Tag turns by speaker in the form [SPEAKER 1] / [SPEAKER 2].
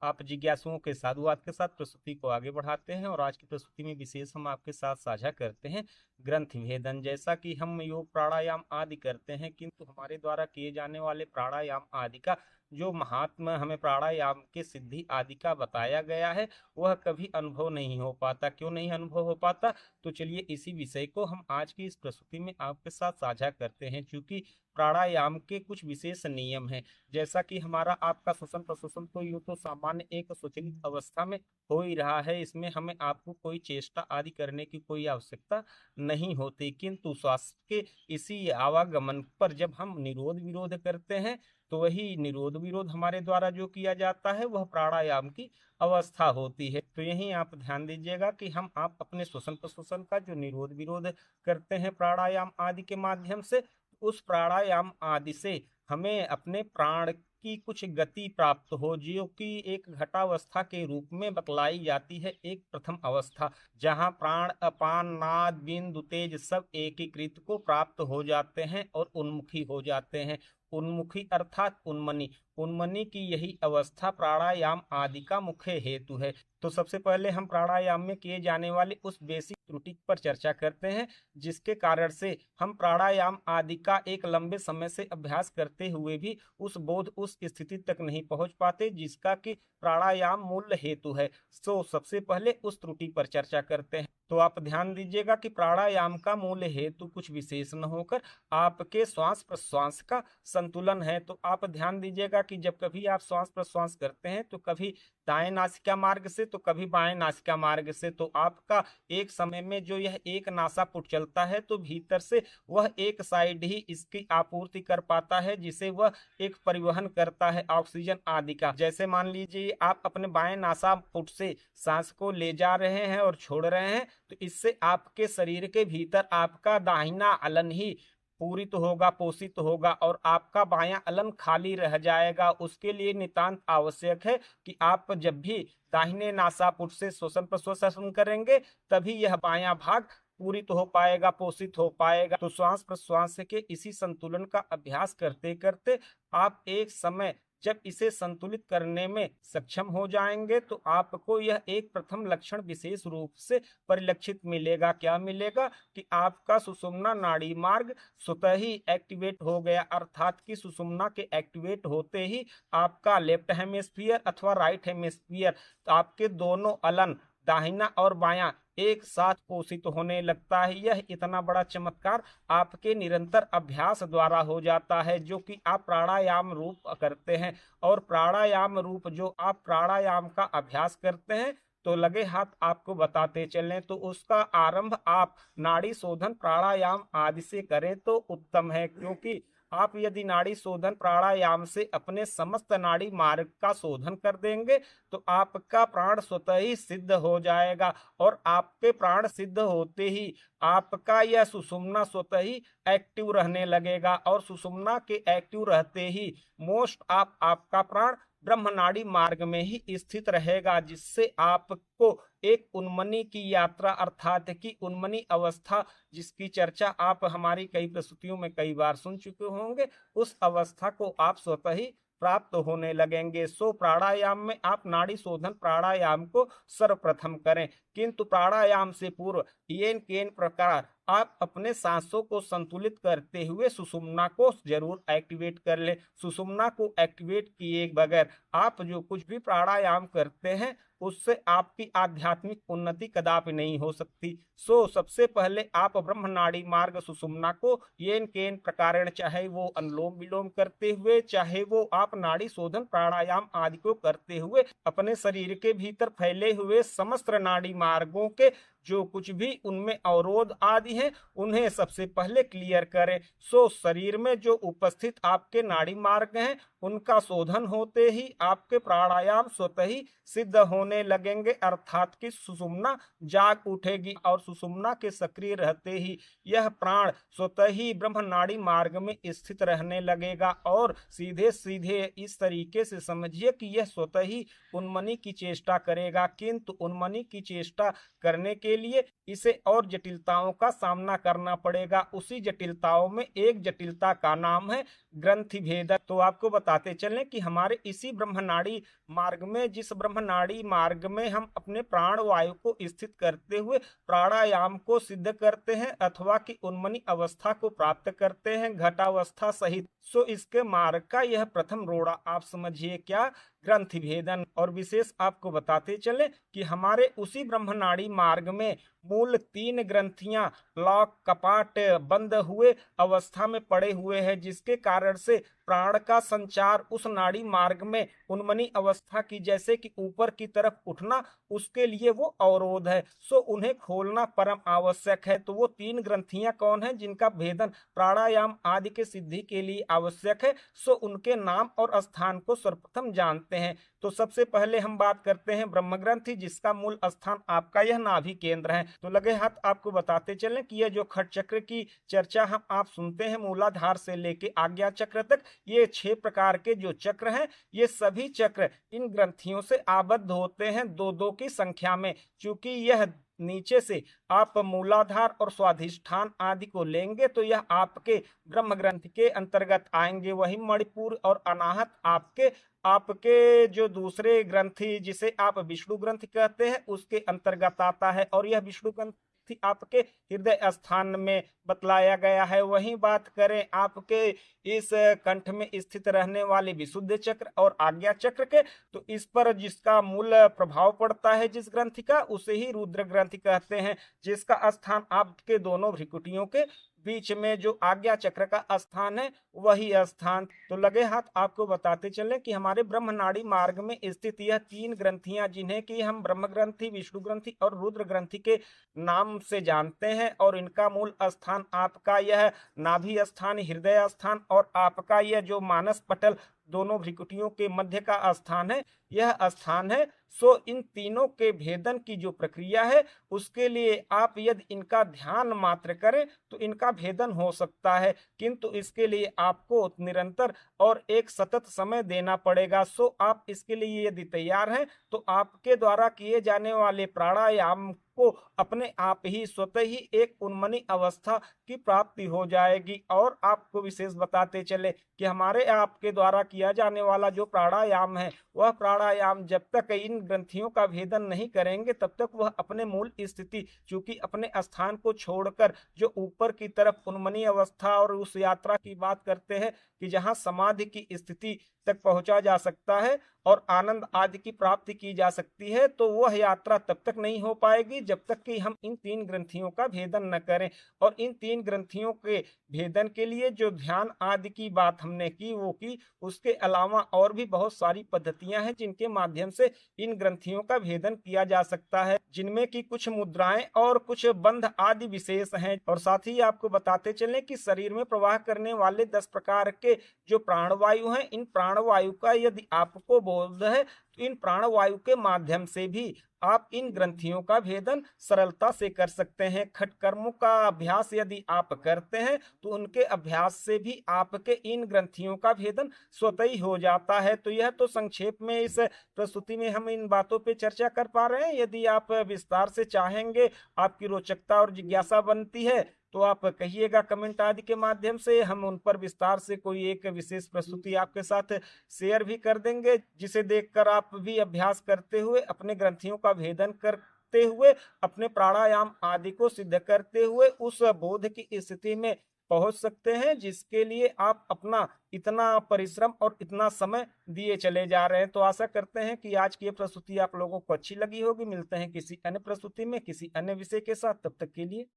[SPEAKER 1] आप जिज्ञासुओं के साधुवाद के साथ प्रस्तुति को आगे बढ़ाते हैं और आज की प्रस्तुति में विशेष हम आपके साथ साझा करते हैं ग्रंथि भेदन। जैसा कि हम योग प्राणायाम आदि करते हैं, किंतु हमारे द्वारा किए जाने वाले प्राणायाम आदि का जो महात्मा हमें प्राणायाम के सिद्धि आदि का बताया गया है वह कभी अनुभव नहीं हो पाता। क्यों नहीं अनुभव हो पाता? तो चलिए इसी विषय को हम आज की इस प्रस्तुति में आपके साथ साझा करते हैं। क्योंकि प्राणायाम के कुछ विशेष नियम हैं। जैसा कि हमारा आपका श्वसन प्रश्वसन तो यूं तो सामान्य एक स्वचालित अवस्था में हो ही रहा है, इसमें हमें आपको कोई चेष्टा आदि करने की कोई आवश्यकता नहीं होती। किंतु श्वास के इसी आवागमन पर जब हम निरोध विरोध करते हैं तो वही निरोध विरोध हमारे द्वारा जो किया जाता है वह प्राणायाम की अवस्था होती है। तो यही आप ध्यान दीजिएगा कि हम आप अपने श्वसन प्रश्वसन का जो निरोध विरोध करते हैं प्राणायाम आदि के माध्यम से, उस प्राणायाम आदि से हमें अपने प्राण की कुछ गति प्राप्त हो, जो कि एक घटावस्था के रूप में बतलाई जाती है। एक प्रथम अवस्था जहां प्राण अपान नाद बिंदु तेज सब एकीकृत को प्राप्त हो जाते हैं और उन्मुखी हो जाते हैं। उन्मुखी अर्थात उन्मनी, उन्मनी की यही अवस्था प्राणायाम आदि का मुख्य हेतु है। तो सबसे पहले हम प्राणायाम में किए जाने वाले उस बेसिक त्रुटि पर चर्चा करते हैं, जिसके कारण से हम प्राणायाम आदि का एक लंबे समय से अभ्यास करते हुए भी उस बोध उस स्थिति तक नहीं पहुंच पाते जिसका कि प्राणायाम मूल हेतु है। तो सबसे पहले उस त्रुटि पर चर्चा करते हैं। तो आप ध्यान दीजिएगा कि प्राणायाम का मूल हेतु कुछ विशेष न होकर आपके श्वास प्रश्वास का संतुलन है। तो आप ध्यान दीजिएगा कि जब कभी आप श्वास प्रश्वास करते हैं तो कभी दाएं नासिका मार्ग से तो कभी बाएं नासिका मार्ग से, तो आपका एक समय में जो यह एक नासापुट चलता है तो भीतर से वह एक साइड ही इसकी आपूर्ति कर पाता है, जिसे वह एक परिवहन करता है ऑक्सीजन आदि का। जैसे मान लीजिए आप अपने बाएं नासापुट से सांस को ले जा रहे हैं और छोड़ रहे हैं, तो इससे आपके शरीर के भीतर आपका दाहिना अलन ही पूरित होगा, पोषित होगा और आपका बायां अलन खाली रह जाएगा। उसके लिए नितांत आवश्यक है कि आप जब भी दाहिने नासापुट से श्वसन प्रश्वसन करेंगे तभी यह बायां भाग पूरित हो पाएगा, पोषित हो पाएगा। तो श्वास प्रश्वास के इसी संतुलन का अभ्यास करते करते आप एक समय जब इसे संतुलित करने में सक्षम हो जाएंगे तो आपको यह एक प्रथम लक्षण विशेष रूप से परिलक्षित मिलेगा। क्या मिलेगा? कि आपका सुषुम्ना नाड़ी मार्ग स्वतः ही एक्टिवेट हो गया, अर्थात कि सुषुम्ना के एक्टिवेट होते ही आपका लेफ्ट हेमिस्फीयर अथवा राइट हेमिस्फीयर, आपके दोनों अलन दाहिना और बायां एक साथ पोषित होने लगता है। यह इतना बड़ा चमत्कार आपके निरंतर अभ्यास द्वारा हो जाता है, जो कि आप प्राणायाम रूप करते हैं। और प्राणायाम रूप जो आप प्राणायाम का अभ्यास करते हैं तो लगे हाथ आपको बताते चलें तो उसका आरंभ आप नाड़ी शोधन प्राणायाम आदि से करें तो उत्तम है। क्योंकि आप यदि नाड़ी शोधन प्राणायाम से अपने समस्त नाड़ी मार्ग का शोधन कर देंगे तो आपका प्राण स्वतः ही सिद्ध हो जाएगा और आपके प्राण सिद्ध होते ही आपका यह सुषुम्ना स्वतः ही एक्टिव रहने लगेगा और सुषुम्ना के एक्टिव रहते ही मोस्ट आपका प्राण ब्रह्मनाड़ी मार्ग में ही स्थित रहेगा, जिससे आपको एक उन्मनी की यात्रा अर्थात कि उन्मनी अवस्था जिसकी चर्चा आप हमारी कई प्रस्तुतियों में कई बार सुन चुके होंगे, उस अवस्था को आप स्वतः ही प्राप्त होने लगेंगे। सो प्राणायाम में आप नाड़ी शोधन प्राणायाम को सर्वप्रथम करें, किंतु प्राणायाम से पूर्व येन केन प्रकार आप अपने सांसों को संतुलित करते हुए सुषुम्ना को जरूर एक्टिवेट कर ले। सुषुम्ना को एक्टिवेट किए बगैर आप जो कुछ भी प्राणायाम करते हैं उससे आपकी आध्यात्मिक उन्नति कदापि नहीं हो सकती। सो सबसे पहले आप ब्रह्म नाड़ी मार्ग सुषुम्ना को येन केन प्रकारेण, चाहे वो अनुलोम विलोम करते हुए चाहे वो आप नाड़ी शोधन प्राणायाम आदि को करते हुए अपने शरीर के भीतर फैले हुए समस्त नाड़ी मार्गों के जो कुछ भी उनमें अवरोध आदि हैं उन्हें सबसे पहले क्लियर करें। सो शरीर में जो उपस्थित आपके नाड़ी मार्ग हैं उनका शोधन होते ही आपके प्राणायाम स्वतः ही सिद्ध होने लगेंगे, अर्थात कि सुषुम्ना जाग उठेगी और सुषुम्ना के सक्रिय रहते ही यह प्राण स्वतः ही ब्रह्म नाड़ी मार्ग में स्थित रहने लगेगा। और सीधे सीधे इस तरीके से समझिए कि यह स्वतः ही उन्मनी की चेष्टा करेगा, किंतु उन्मनी की चेष्टा करने के लिए इसे और जटिलताओं का सामना करना पड़ेगा। उसी जटिलताओं में एक जटिलता का नाम है ग्रंथि भेदन। तो आपको बता बताते चलें कि हमारे इसी ब्रह्मनाड़ी मार्ग में, जिस ब्रह्मनाड़ी मार्ग में हम अपने प्राण वायु को स्थित करते हुए प्राणायाम को सिद्ध करते हैं अथवा कि उन्मनी अवस्था को प्राप्त करते हैं घटावस्था सहित, सो इसके मार्ग का यह प्रथम रोड़ा आप समझिए क्या, ग्रंथि भेदन। और विशेष आपको बताते चले कि हमारे उसी ब्रह्मनाड़ी मार्ग में मूल 3 ग्रंथियां लॉक कपाट बंद हुए अवस्था में पड़े हुए हैं, जिसके कारण से प्राण का संचार उस नाड़ी मार्ग में उन्मनी अवस्था की जैसे कि ऊपर की तरफ उठना, उसके लिए वो अवरोध है, सो उन्हें खोलना परम आवश्यक है। तो वो 3 ग्रंथियां कौन है जिनका भेदन प्राणायाम आदि के सिद्धि के लिए आवश्यक है, सो उनके नाम और स्थान को सर्वप्रथम जानते हैं। तो सबसे पहले हम बात करते हैं ब्रह्म ग्रंथि, जिसका मूल स्थान आपका यह नाभि केंद्र है। तो लगे हाथ आपको बताते चलें कि यह जो खट चक्र की चर्चा हम आप सुनते हैं मूलाधार से लेके आज्ञा चक्र तक, ये 6 प्रकार के जो चक्र हैं, ये सभी चक्र इन ग्रंथियों से आबद्ध होते हैं 2-2 की संख्या में। चूंकि यह नीचे से आप मूलाधार और स्वाधिष्ठान आदि को लेंगे तो यह आपके ब्रह्म ग्रंथ के अंतर्गत आएंगे। वही मणिपुर और अनाहत आपके आपके जो दूसरे ग्रंथि जिसे आप विष्णु ग्रंथि कहते हैं उसके अंतर्गत आता है, और यह विष्णु ग्रंथि आपके हृदय स्थान में बतलाया गया है। वहीं बात करें आपके इस कंठ में स्थित रहने वाले विशुद्ध चक्र और आज्ञा चक्र के, तो इस पर जिसका मूल प्रभाव पड़ता है जिस ग्रंथि का, उसे ही रुद्र ग्रंथि कहते हैं, जिसका स्थान आपके दोनों भ्रिकुटियों के बीच में जो आज्ञा चक्र का स्थान है वही स्थान। तो लगे हाथ आपको बताते चले कि हमारे ब्रह्मनाड़ी मार्ग में स्थित यह 3 ग्रंथियां, जिन्हें कि हम ब्रह्म ग्रंथि, विष्णु ग्रंथि और रुद्र ग्रंथि के नाम से जानते हैं, और इनका मूल स्थान आपका यह नाभि स्थान, हृदय स्थान और आपका यह जो मानस पटल दोनों भ्रिकुटियों के मध्य का स्थान है, यह स्थान है। सो इन तीनों के भेदन की जो प्रक्रिया है उसके लिए आप यदि इनका ध्यान मात्र करें तो इनका भेदन हो सकता है, किंतु इसके लिए आपको निरंतर और एक सतत समय देना पड़ेगा। सो आप इसके लिए यदि तैयार हैं तो आपके द्वारा किए जाने वाले प्राणायाम को अपने आप ही स्वतः ही एक उन्मनी अवस्था की प्राप्ति हो जाएगी। और आपको विशेष बताते चले कि हमारे आपके द्वारा किया जाने वाला जो प्राणायाम है, वह प्राणायाम जब तक इन ग्रंथियों का भेदन नहीं करेंगे तब तक वह अपने मूल स्थिति, चूंकि अपने स्थान को छोड़कर जो ऊपर की तरफ उन्मनी अवस्था और उस यात्रा की बात करते हैं कि जहां समाधि की स्थिति तक पहुंचा जा सकता है और आनंद आदि की प्राप्ति की जा सकती है, तो वह यात्रा तब तक नहीं हो पाएगी जब तक कि हम इन 3 ग्रंथियों का भेदन न करें। और इन 3 ग्रंथियों के भेदन के लिए जो ध्यान आदि की बात हमने की वो की, उसके अलावा और भी बहुत सारी पद्धतियां हैं जिनके माध्यम से इन ग्रंथियों का भेदन किया जा सकता है, जिनमें की कुछ मुद्राएं और कुछ बंध आदि विशेष हैं। और साथ ही आपको बताते चलें कि शरीर में प्रवाह करने वाले 10 प्रकार के जो प्राणवायु हैं, इन प्राणवायु का यदि आपको बोध है तो इन प्राणवायु के माध्यम से भी आप इन ग्रंथियों का भेदन सरलता से कर सकते हैं। खट कर्मों का अभ्यास यदि आप करते हैं तो उनके अभ्यास से भी आपके इन ग्रंथियों का भेदन स्वतः ही हो जाता है। तो यह तो संक्षेप में इस प्रस्तुति में हम इन बातों पे चर्चा कर पा रहे हैं। यदि आप विस्तार से चाहेंगे, आपकी रोचकता और जिज्ञासा बनती है, तो आप कहिएगा कमेंट आदि के माध्यम से, हम उन पर विस्तार से कोई एक विशेष प्रस्तुति आपके साथ शेयर भी कर देंगे, जिसे देखकर आप भी अभ्यास करते हुए अपने ग्रंथियों का भेदन करते हुए अपने प्राणायाम आदि को सिद्ध करते हुए उस बोध की स्थिति में पहुंच सकते हैं, जिसके लिए आप अपना इतना परिश्रम और इतना समय दिए चले जा रहे हैं। तो आशा करते हैं कि आज की ये प्रस्तुति आप लोगों को अच्छी लगी होगी। मिलते हैं किसी अन्य प्रस्तुति में किसी अन्य विषय के साथ, तब तक के लिए